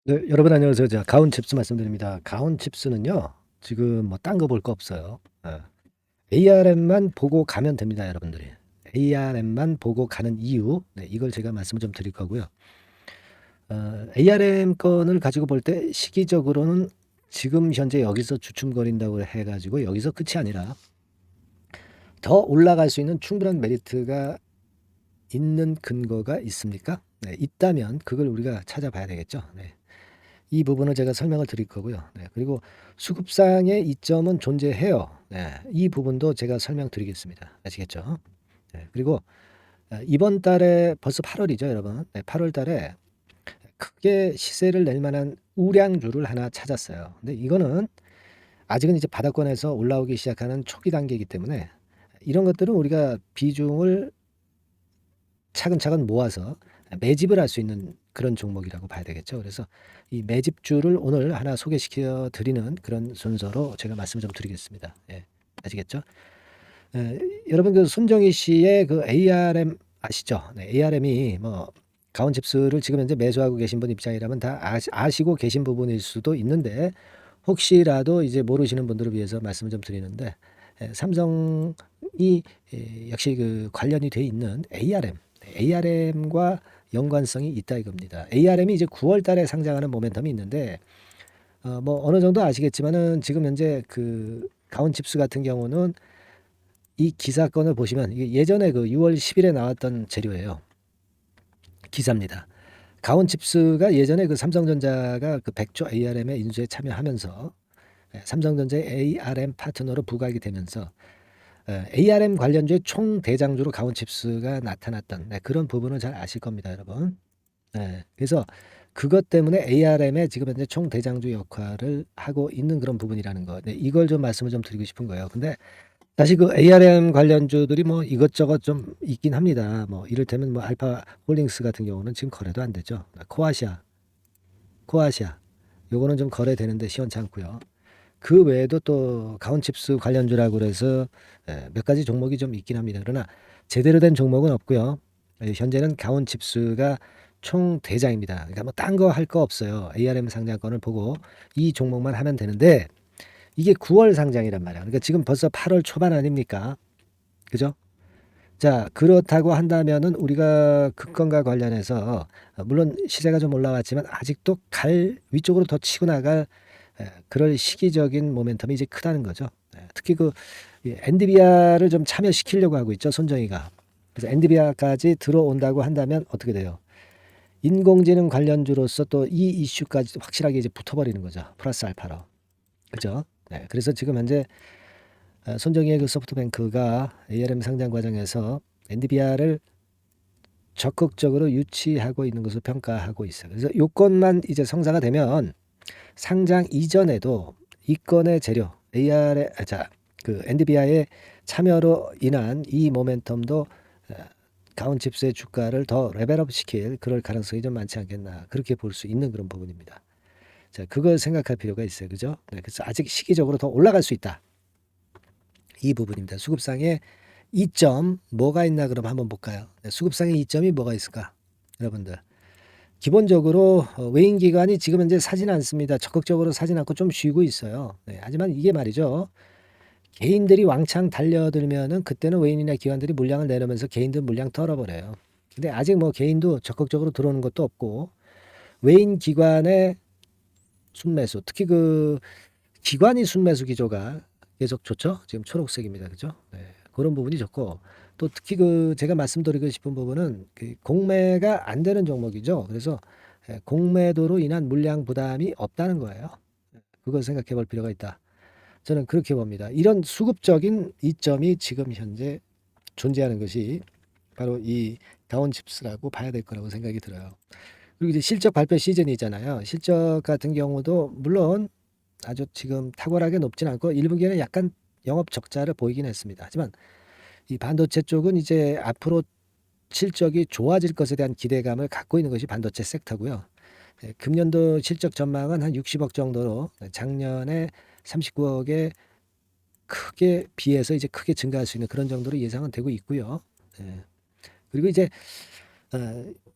네, 여러분 안녕하세요. 제가 가온칩스 말씀드립니다. 가온칩스는요, 지금 뭐 딴 거 볼 거 없어요. ARM만 보고 가면 됩니다, 여러분들이. ARM만 보고 가는 이유, 네, 이걸 제가 말씀을 좀 드릴 거고요. ARM 건을 가지고 볼 때 시기적으로는 지금 현재 여기서 주춤거린다고 해가지고 여기서 끝이 아니라 더 올라갈 수 있는 충분한 메리트가 있는 근거가 있습니까? 네, 있다면 그걸 우리가 찾아봐야 되겠죠. 네. 이 부분을 제가 설명을 드릴 거고요. 네, 그리고 수급상의 이점은 존재해요. 네, 이 부분도 제가 설명드리겠습니다. 아시겠죠? 네, 그리고 이번 달에 벌써 8월이죠, 여러분. 네, 8월 달에 크게 시세를 낼 만한 우량주를 하나 찾았어요. 근데 이거는 아직은 이제 바닥권에서 올라오기 시작하는 초기 단계이기 때문에 이런 것들은 우리가 비중을 차근차근 모아서 매집을 할 수 있는 그런 종목이라고 봐야 되겠죠. 그래서 이 매집주를 오늘 하나 소개시켜 드리는 그런 순서로 제가 말씀을 좀 드리겠습니다. 예, 아시겠죠? 여러분 그 손정희 씨의 그 ARM 아시죠? 네, ARM이 뭐 가온칩스를 지금 현재 매수하고 계신 분 입장이라면 다 아시고 계신 부분일 수도 있는데 혹시라도 이제 모르시는 분들을 위해서 말씀을 좀 드리는데 삼성이 역시 그 관련이 돼 있는 ARM과 연관성이 있다 이겁니다. ARM이 이제 9월 달에 상장하는 모멘텀이 있는데 뭐 어느 정도 아시겠지만은 지금 현재 그 가온칩스 같은 경우는 이 기사건을 보시면 이게 예전에 그 6월 10일에 나왔던 재료예요. 기사입니다. 가온칩스가 예전에 그 삼성전자가 그 100조 ARM의 인수에 참여하면서 삼성전자의 ARM 파트너로 부각이 되면서 ARM 관련주의 총대장주로 가온칩스가 나타났던 그런 부분을 잘 아실 겁니다, 여러분. 그래서 그것 때문에 ARM의 지금 현재 총대장주 역할을 하고 있는 그런 부분이라는 거. 네, 이걸 좀 말씀을 좀 드리고 싶은 거예요. 근데 사실 그 ARM 관련주들이 뭐 이것저것 좀 있긴 합니다. 뭐 이를테면 뭐 알파 홀딩스 같은 경우는 지금 거래도 안 되죠. 코아시아. 요거는 좀 거래되는데 시원찮고요. 그 외에도 또 가온칩스 관련주라고 그래서 몇 가지 종목이 좀 있긴 합니다. 그러나 제대로 된 종목은 없고요. 현재는 가온칩스가 총 대장입니다. 그러니까 뭐 딴 거 할 거 없어요. ARM 상장권을 보고 이 종목만 하면 되는데 이게 9월 상장이란 말이야. 그러니까 지금 벌써 8월 초반 아닙니까? 그죠? 자, 그렇다고 한다면은 우리가 그건과 관련해서 물론 시세가 좀 올라왔지만 아직도 위쪽으로 더 치고 나갈 그럴 시기적인 모멘텀이 이제 크다는 거죠. 특히 그 엔비디아를 좀 참여시키려고 하고 있죠, 손정희가. 그래서 엔비디아까지 들어온다고 한다면 어떻게 돼요? 인공지능 관련주로서 또 이 이슈까지 확실하게 이제 붙어버리는 거죠. 플러스 알파로. 그죠? 네, 그래서 지금 현재 손정희의 그 소프트뱅크가 ARM 상장 과정에서 엔비디아를 적극적으로 유치하고 있는 것을 평가하고 있어요. 그래서 요건만 이제 성사가 되면 상장 이전에도 이 건의 재료 AR의 그 엔비디아의 참여로 인한 이 모멘텀도 가온칩스의 주가를 더 레벨업 시킬 그럴 가능성이 좀 많지 않겠나 그렇게 볼 수 있는 그런 부분입니다. 자, 그걸 생각할 필요가 있어요. 그죠? 네, 그래서 아직 시기적으로 더 올라갈 수 있다. 이 부분입니다. 수급상의 이점 뭐가 있나 그럼 한번 볼까요? 네, 수급상의 이점이 뭐가 있을까? 여러분들. 기본적으로 외인 기관이 지금 현재 사진 않습니다. 적극적으로 사진 않고 좀 쉬고 있어요. 네, 하지만 이게 말이죠. 개인들이 왕창 달려들면은 그때는 외인이나 기관들이 물량을 내놓으면서 개인들 물량 털어버려요. 근데 아직 뭐 개인도 적극적으로 들어오는 것도 없고 외인 기관의 순매수 특히 그 기관이 순매수 기조가 계속 좋죠. 지금 초록색입니다. 그죠? 네, 그런 부분이 좋고 또 특히 그 제가 말씀드리고 싶은 부분은 그 공매가 안 되는 종목이죠. 그래서 공매도로 인한 물량 부담이 없다는 거예요. 그걸 생각해 볼 필요가 있다. 저는 그렇게 봅니다. 이런 수급적인 이점이 지금 현재 존재하는 것이 바로 이 다운칩스라고 봐야 될 거라고 생각이 들어요. 그리고 이제 실적 발표 시즌이잖아요. 실적 같은 경우도 물론 아주 지금 탁월하게 높진 않고 1분기에는 약간 영업 적자를 보이긴 했습니다. 하지만 이 반도체 쪽은 이제 앞으로 실적이 좋아질 것에 대한 기대감을 갖고 있는 것이 반도체 섹터고요. 금년도 실적 전망은 한 60억 정도로 작년에 39억에 크게 비해서 이제 크게 증가할 수 있는 그런 정도로 예상은 되고 있고요. 예. 그리고 이제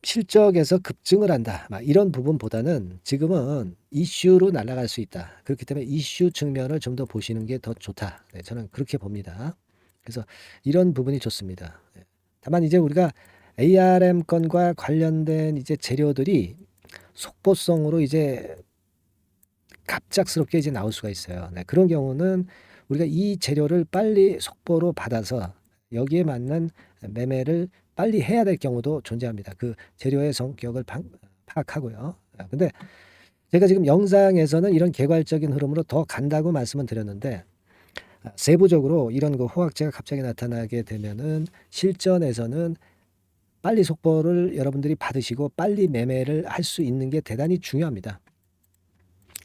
실적에서 급증을 한다. 막 이런 부분보다는 지금은 이슈로 날아갈 수 있다. 그렇기 때문에 이슈 측면을 좀 더 보시는 게 더 좋다. 네, 저는 그렇게 봅니다. 그래서 이런 부분이 좋습니다. 네. 다만 이제 우리가 ARM 건과 관련된 이제 재료들이 속보성으로 이제 갑작스럽게 이제 나올 수가 있어요. 네, 그런 경우는 우리가 이 재료를 빨리 속보로 받아서 여기에 맞는 매매를 빨리 해야 될 경우도 존재합니다. 그 재료의 성격을 파악하고요. 근데 제가 지금 영상에서는 이런 개괄적인 흐름으로 더 간다고 말씀을 드렸는데 세부적으로 이런 그 호황제가 갑자기 나타나게 되면은 실전에서는 빨리 속보를 여러분들이 받으시고 빨리 매매를 할 수 있는 게 대단히 중요합니다.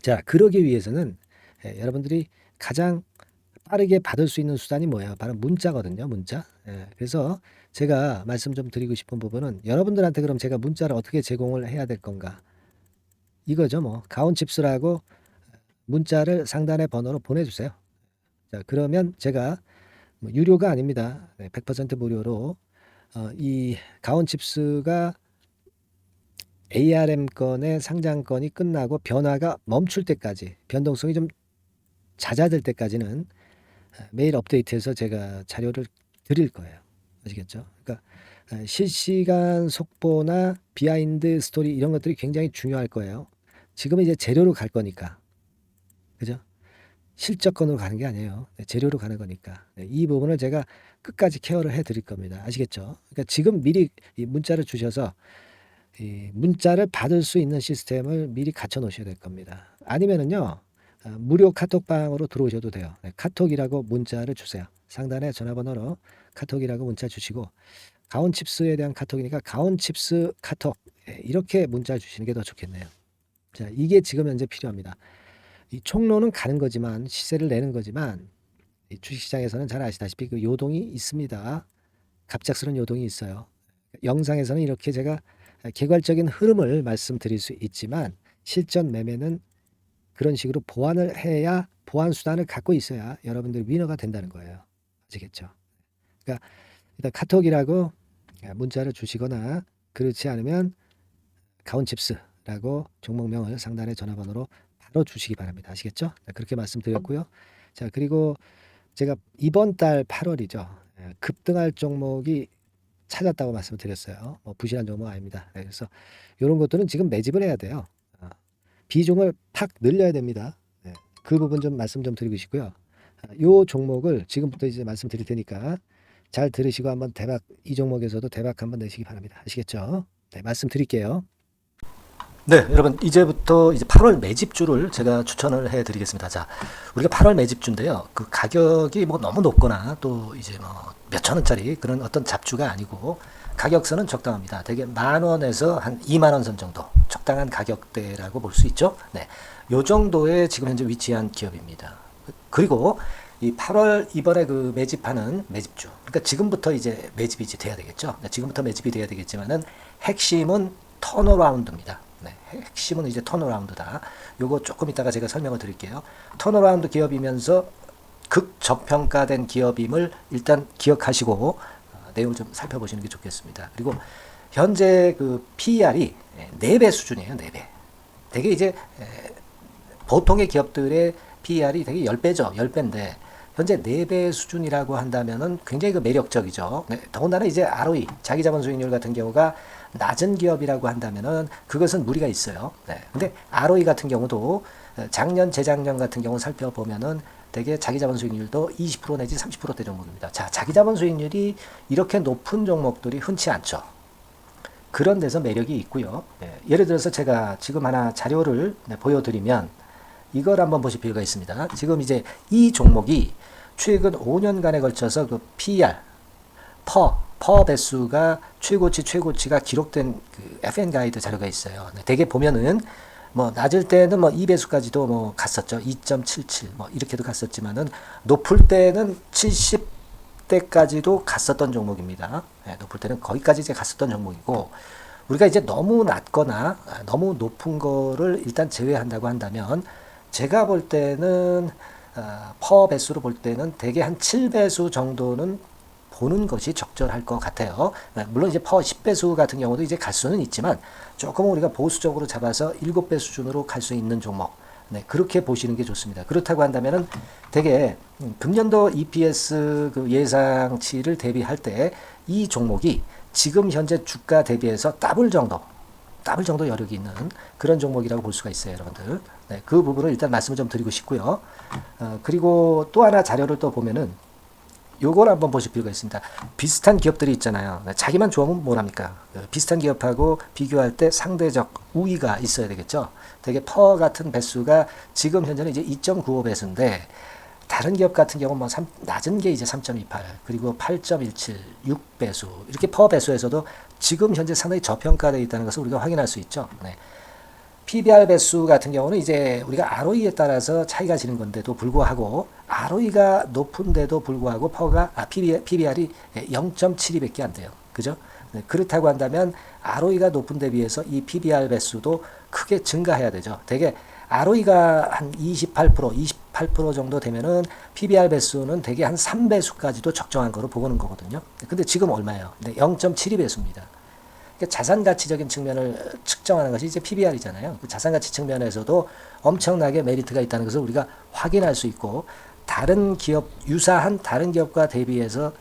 자, 그러기 위해서는 여러분들이 가장 빠르게 받을 수 있는 수단이 뭐예요? 바로 문자거든요, 문자. 그래서 제가 말씀 좀 드리고 싶은 부분은 여러분들한테 그럼 제가 문자를 어떻게 제공을 해야 될 건가? 이거죠, 뭐. 가온칩스라고 문자를 상단의 번호로 보내주세요. 자, 그러면 제가 뭐 유료가 아닙니다. 100% 무료로 이 가온칩스가 ARM 건의 상장건이 끝나고 변화가 멈출 때까지, 변동성이 좀 잦아들 때까지는 매일 업데이트해서 제가 자료를 드릴 거예요. 아시겠죠? 그러니까 실시간 속보나 비하인드 스토리 이런 것들이 굉장히 중요할 거예요. 지금은 이제 재료로 갈 거니까. 그죠? 실적건으로 가는 게 아니에요. 재료로 가는 거니까. 이 부분을 제가 끝까지 케어를 해 드릴 겁니다. 아시겠죠? 그러니까 지금 미리 이 문자를 주셔서 이 문자를 받을 수 있는 시스템을 미리 갖춰 놓으셔야 될 겁니다. 아니면은요, 무료 카톡방으로 들어오셔도 돼요. 카톡이라고 문자를 주세요. 상단에 전화번호로 카톡이라고 문자 주시고, 가온칩스에 대한 카톡이니까 가온칩스 카톡, 이렇게 문자 주시는 게 더 좋겠네요. 자, 이게 지금 현재 필요합니다. 이 총론은 가는 거지만, 시세를 내는 거지만, 이 주식시장에서는 잘 아시다시피 그 요동이 있습니다. 갑작스러운 요동이 있어요. 영상에서는 이렇게 제가 개괄적인 흐름을 말씀드릴 수 있지만 실전 매매는 그런 식으로 보완을 해야, 보완 수단을 갖고 있어야 여러분들 위너가 된다는 거예요. 아시겠죠? 그러니까 일단 카톡이라고 문자를 주시거나 그렇지 않으면 가온칩스라고 종목명을 상단의 전화번호로 바로 주시기 바랍니다. 아시겠죠? 그렇게 말씀드렸고요. 자, 그리고 제가 이번 달 8월이죠. 급등할 종목이 찾았다고 말씀을 드렸어요. 뭐 부실한 종목 아닙니다. 그래서 이런 것들은 지금 매집을 해야 돼요. 비중을 팍 늘려야 됩니다. 그 부분 좀 말씀 좀 드리고 싶고요. 이 종목을 지금부터 이제 말씀드릴 테니까 잘 들으시고 한번 대박, 이 종목에서도 대박 한번 내시기 바랍니다. 아시겠죠? 네, 말씀드릴게요. 네, 여러분 이제부터 이제 8월 매집주를 제가 추천을 해드리겠습니다. 자, 우리가 8월 매집주인데요. 그 가격이 뭐 너무 높거나 또 이제 뭐 몇천 원짜리 그런 어떤 잡주가 아니고 가격선은 적당합니다. 대개 10,000원에서 한 20,000원 선 정도 적당한 가격대라고 볼 수 있죠. 네, 요 정도에 지금 현재 위치한 기업입니다. 그리고 이 8월 이번에 그 매집하는 매집주, 그러니까 지금부터 이제 매집이 이제 돼야 되겠죠. 네, 지금부터 매집이 돼야 되겠지만은 핵심은 턴어라운드입니다. 네, 핵심은 이제 턴어라운드다. 요거 조금 이따가 제가 설명을 드릴게요. 턴어라운드 기업이면서 극저평가된 기업임을 일단 기억하시고 내용을 좀 살펴보시는 게 좋겠습니다. 그리고 현재 그 PER이 4배 수준이에요. 4배. 되게 이제 보통의 기업들의 PER이 되게 10배죠. 10배인데 현재 4배 수준이라고 한다면은 굉장히 그 매력적이죠. 네, 더군다나 이제 ROE, 자기자본 수익률 같은 경우가 낮은 기업이라고 한다면은 그것은 무리가 있어요. 네. 근데 ROE 같은 경우도 작년, 재작년 같은 경우 살펴보면은 되게 자기자본 수익률도 20% 내지 30%대 정도입니다. 자, 자기자본 수익률이 이렇게 높은 종목들이 흔치 않죠. 그런 데서 매력이 있고요. 네. 예를 들어서 제가 지금 하나 자료를 보여드리면 이걸 한번 보실 필요가 있습니다. 지금 이제 이 종목이 최근 5년간에 걸쳐서 그 PER, 퍼 배수가 최고치가 기록된 그 FN 가이드 자료가 있어요. 대개 보면은 뭐 낮을 때는 뭐 2배수까지도 뭐 갔었죠. 2.77 뭐 이렇게도 갔었지만은 높을 때는 70대까지도 갔었던 종목입니다. 네, 높을 때는 거기까지 이제 갔었던 종목이고 우리가 이제 너무 낮거나 너무 높은 거를 일단 제외한다고 한다면 제가 볼 때는 퍼 배수로 볼 때는 대개 한 7배수 정도는 보는 것이 적절할 것 같아요. 물론 이제 파워 10배수 같은 경우도 이제 갈 수는 있지만 조금 우리가 보수적으로 잡아서 7배 수준으로 갈 수 있는 종목. 네, 그렇게 보시는 게 좋습니다. 그렇다고 한다면은 되게 금년도 EPS 그 예상치를 대비할 때 이 종목이 지금 현재 주가 대비해서 더블 정도 여력이 있는 그런 종목이라고 볼 수가 있어요, 여러분들. 네, 그 부분을 일단 말씀을 좀 드리고 싶고요. 그리고 또 하나 자료를 또 보면은 요걸 한번 보실 필요가 있습니다. 비슷한 기업들이 있잖아요. 자기만 좋으면 뭐랍니까? 비슷한 기업하고 비교할 때 상대적 우위가 있어야 되겠죠. 되게 퍼 같은 배수가 지금 현재는 이제 2.95배수인데 다른 기업 같은 경우는 뭐 낮은 게 이제 3.28 그리고 8.17 6배수 이렇게 퍼 배수에서도 지금 현재 상당히 저평가되어 있다는 것을 우리가 확인할 수 있죠. 네. PBR 배수 같은 경우는 이제 우리가 ROE에 따라서 차이가 지는 건데도 불구하고 ROE가 높은데도 불구하고 PBR이 0.72밖에 안 돼요. 그죠? 네, 그렇다고 한다면 ROE가 높은 데 비해서 이 PBR 배수도 크게 증가해야 되죠. 되게 ROE가 한 28% 정도 되면은 PBR 배수는 되게 한 3배수까지도 적정한 거로 보고는 거거든요. 근데 지금 얼마예요? 네, 0.72배수입니다. 자산 가치적인 측면을 측정하는 것이 이제 PBR이잖아요. 그 자산 가치 측면에서도 엄청나게 메리트가 있다는 것을 우리가 확인할 수 있고 다른 기업 유사한 다른 기업과 대비해서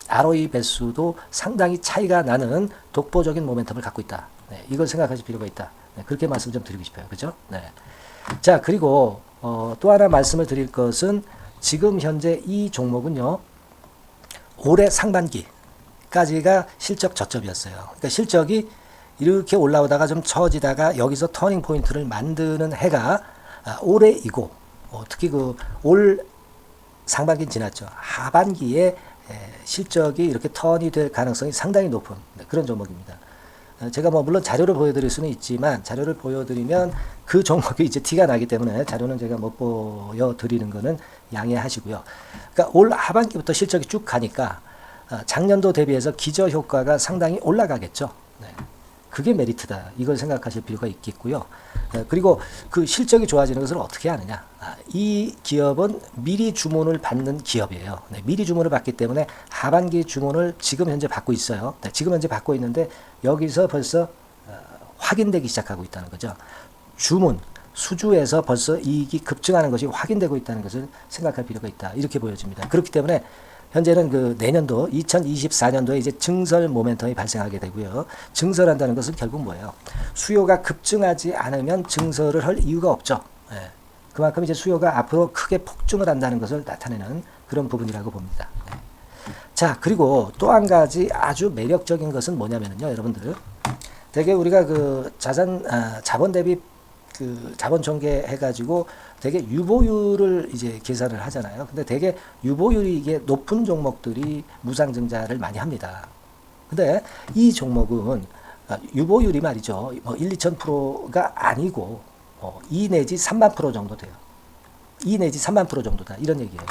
ROE 배수도 상당히 차이가 나는 독보적인 모멘텀을 갖고 있다. 네, 이걸 생각하실 필요가 있다. 네, 그렇게 말씀 좀 드리고 싶어요. 그죠? 네. 자, 그리고 또 하나 말씀을 드릴 것은 지금 현재 이 종목은요. 올해 상반기까지가 실적 저점이었어요. 그러니까 실적이 이렇게 올라오다가 좀 처지다가 여기서 터닝 포인트를 만드는 해가 올해이고 특히 그 올 상반기는 지났죠. 하반기에 실적이 이렇게 턴이 될 가능성이 상당히 높은 그런 종목입니다. 제가 뭐 물론 자료를 보여드릴 수는 있지만 자료를 보여드리면 그 종목이 이제 티가 나기 때문에 자료는 제가 못 보여드리는 거는 양해하시고요. 그러니까 올 하반기부터 실적이 쭉 가니까 작년도 대비해서 기저 효과가 상당히 올라가겠죠. 네. 그게 메리트다. 이걸 생각하실 필요가 있겠고요. 그리고 그 실적이 좋아지는 것을 어떻게 하느냐. 이 기업은 미리 주문을 받는 기업이에요. 네, 미리 주문을 받기 때문에 하반기 주문을 지금 현재 받고 있어요. 네, 지금 현재 받고 있는데 여기서 벌써 확인되기 시작하고 있다는 거죠. 주문, 수주에서 벌써 이익이 급증하는 것이 확인되고 있다는 것을 생각할 필요가 있다. 이렇게 보여집니다. 그렇기 때문에 현재는 그 내년도 2024년도에 이제 증설 모멘텀이 발생하게 되고요. 증설한다는 것은 결국 뭐예요? 수요가 급증하지 않으면 증설을 할 이유가 없죠. 예. 그만큼 이제 수요가 앞으로 크게 폭증을 한다는 것을 나타내는 그런 부분이라고 봅니다. 네. 자, 그리고 또 한 가지 아주 매력적인 것은 뭐냐면요, 여러분들. 되게 우리가 그 자본 대비 그 자본 전개 해가지고 되게 유보율을 이제 계산을 하잖아요. 근데 되게 유보율이 이게 높은 종목들이 무상증자를 많이 합니다. 근데 이 종목은 유보율이 말이죠. 뭐 1, 2,000%가 아니고 2 내지 3만 프로 정도 돼요. 2 내지 3만 프로 정도다. 이런 얘기예요.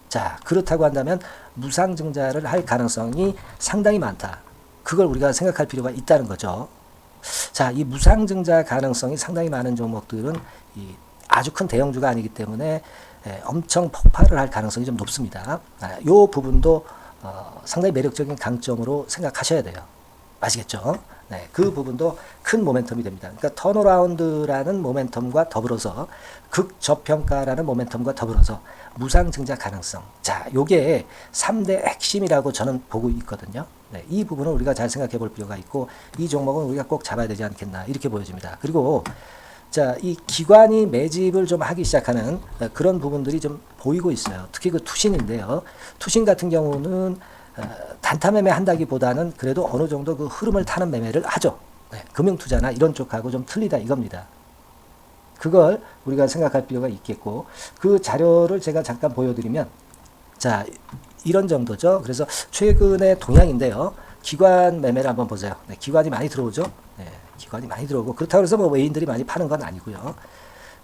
자, 그렇다고 한다면 무상증자를 할 가능성이 상당히 많다. 그걸 우리가 생각할 필요가 있다는 거죠. 자, 이 무상증자 가능성이 상당히 많은 종목들은 아주 큰 대형주가 아니기 때문에 엄청 폭발을 할 가능성이 좀 높습니다. 이 부분도 상당히 매력적인 강점으로 생각하셔야 돼요. 아시겠죠? 네, 그 부분도 큰 모멘텀이 됩니다. 그러니까 턴어라운드라는 모멘텀과 더불어서 극저평가라는 모멘텀과 더불어서 무상증자 가능성. 자, 요게 3대 핵심이라고 저는 보고 있거든요. 네, 이 부분을 우리가 잘 생각해 볼 필요가 있고 이 종목은 우리가 꼭 잡아야 되지 않겠나 이렇게 보여집니다. 그리고 자, 이 기관이 매집을 좀 하기 시작하는 그런 부분들이 좀 보이고 있어요. 특히 그 투신인데요. 투신 같은 경우는 단타 매매 한다기보다는 그래도 어느 정도 그 흐름을 타는 매매를 하죠. 네, 금융투자나 이런 쪽하고 좀 틀리다 이겁니다. 그걸 우리가 생각할 필요가 있겠고 그 자료를 제가 잠깐 보여드리면 자, 이런 정도죠. 그래서 최근의 동향인데요. 기관 매매를 한번 보세요. 네, 기관이 많이 들어오죠. 네, 기관이 많이 들어오고 그렇다고 해서 뭐 외인들이 많이 파는 건 아니고요.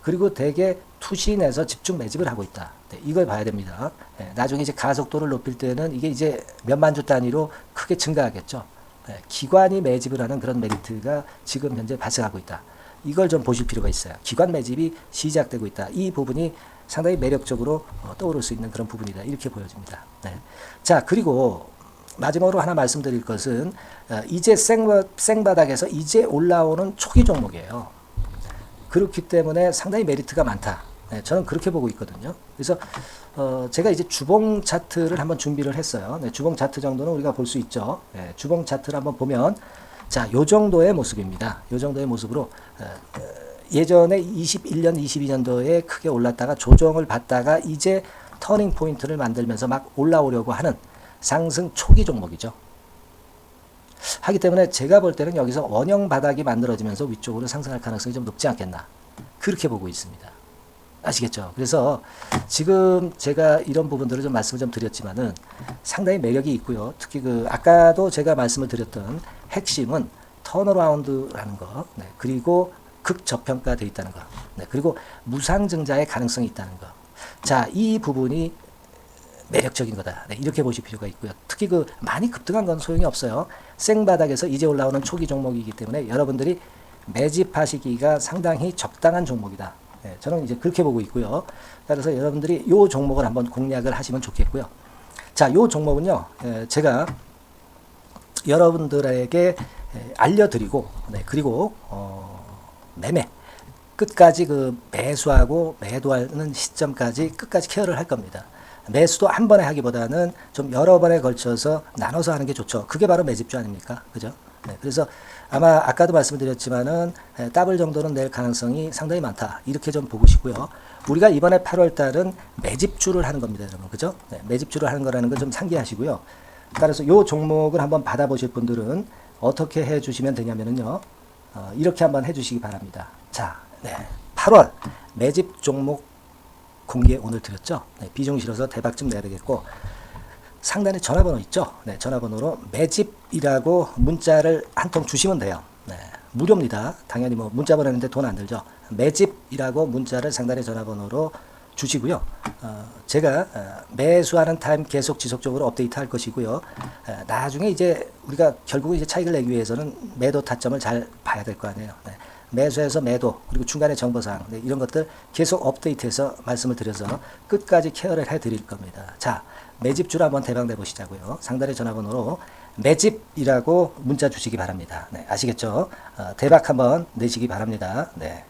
그리고 대개 투신에서 집중 매집을 하고 있다. 네, 이걸 봐야 됩니다. 네, 나중에 이제 가속도를 높일 때는 이게 이제 몇만 주 단위로 크게 증가하겠죠. 네, 기관이 매집을 하는 그런 메리트가 지금 현재 발생하고 있다. 이걸 좀 보실 필요가 있어요. 기관 매집이 시작되고 있다. 이 부분이 상당히 매력적으로 떠오를 수 있는 그런 부분이다. 이렇게 보여집니다. 네. 자, 그리고 마지막으로 하나 말씀드릴 것은 이제 생바닥에서 이제 올라오는 초기 종목이에요. 그렇기 때문에 상당히 메리트가 많다. 네, 저는 그렇게 보고 있거든요. 그래서 제가 이제 주봉 차트를 한번 준비를 했어요. 네, 주봉 차트 정도는 우리가 볼 수 있죠. 네, 주봉 차트를 한번 보면 자, 요 정도의 모습입니다. 요 정도의 모습으로 예전에 21년, 22년도에 크게 올랐다가 조정을 받다가 이제 터닝 포인트를 만들면서 막 올라오려고 하는 상승 초기 종목이죠. 하기 때문에 제가 볼 때는 여기서 원형 바닥이 만들어지면서 위쪽으로 상승할 가능성이 좀 높지 않겠나. 그렇게 보고 있습니다. 아시겠죠? 그래서 지금 제가 이런 부분들을 좀 말씀을 좀 드렸지만은 상당히 매력이 있고요. 특히 아까도 제가 말씀을 드렸던 핵심은 턴어라운드라는 거, 네, 그리고 극저평가되어 있다는 거, 네, 그리고 무상증자의 가능성이 있다는 거. 자, 이 부분이 매력적인 거다. 네, 이렇게 보실 필요가 있고요. 특히 많이 급등한 건 소용이 없어요. 생바닥에서 이제 올라오는 초기 종목이기 때문에 여러분들이 매집하시기가 상당히 적당한 종목이다. 네, 저는 이제 그렇게 보고 있고요. 그래서 여러분들이 이 종목을 한번 공략을 하시면 좋겠고요. 자, 이 종목은요, 제가 여러분들에게 알려드리고, 네, 그리고 매매 끝까지 매수하고 매도하는 시점까지 끝까지 케어를 할 겁니다. 매수도 한 번에 하기보다는 좀 여러 번에 걸쳐서 나눠서 하는 게 좋죠. 그게 바로 매집주 아닙니까? 그죠? 네, 그래서 아마 아까도 말씀드렸지만은 더블 정도는 낼 가능성이 상당히 많다. 이렇게 좀 보시고요. 우리가 이번에 8월 달은 매집주를 하는 겁니다, 여러분. 그죠? 네, 매집주를 하는 거라는 걸 좀 상기하시고요. 따라서 이 종목을 한번 받아보실 분들은 어떻게 해 주시면 되냐면요. 이렇게 한번 해 주시기 바랍니다. 자, 네, 8월 매집 종목 공개 오늘 드렸죠. 네, 비중 실어서 대박 좀 내야 되겠고, 상단에 전화번호 있죠. 네, 전화번호로 매집이라고 문자를 한 통 주시면 돼요. 네, 무료입니다. 당연히 문자 보내는데 돈 안 들죠. 매집이라고 문자를 상단에 전화번호로 주시고요. 제가 매수하는 타임 계속 지속적으로 업데이트 할 것이고요. 나중에 이제 우리가 결국 이제 차익을 내기 위해서는 매도 타점을 잘 봐야 될 거 아니에요. 네. 매수해서 매도, 그리고 중간에 정보사항, 네, 이런 것들 계속 업데이트해서 말씀을 드려서 끝까지 케어를 해드릴 겁니다. 자, 매집주를 한번 대박 내보시자고요. 상단의 전화번호로 매집이라고 문자 주시기 바랍니다. 네, 아시겠죠? 대박 한번 내시기 바랍니다. 네.